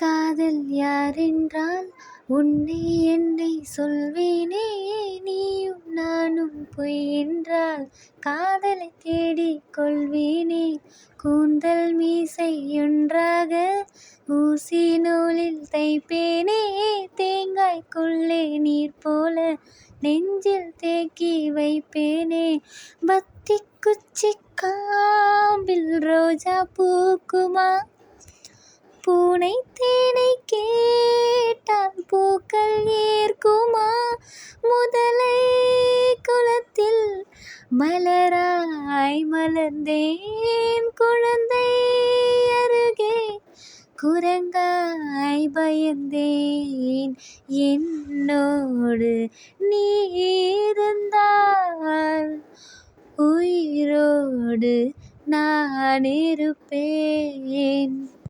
காதல் யாரென்றால் உன்னை என்னை சொல்வேனே. நீயும் நானும் பொய் என்றால் காதலை தேடிக் கொள்வேனே. கூந்தல் மீசை ஒன்றாக ஊசி நூலில் தைப்பேனே. தேங்காய்க்குள்ளே நீர் போல நெஞ்சில் தேக்கி வைப்பேனே. பத்தி குச்சி காம்பில் ரோஜா பூக்குமா? பூனை தேனை கேட்டால் பூக்கள் ஏற்குமா? முதலை குளத்தில் மலராய் மலர்ந்தேன். குழந்தை அருகே குரங்காய் பயந்தேன். என்னோடு நீ இருந்தால் உயிரோடு நான் இருப்பேன்.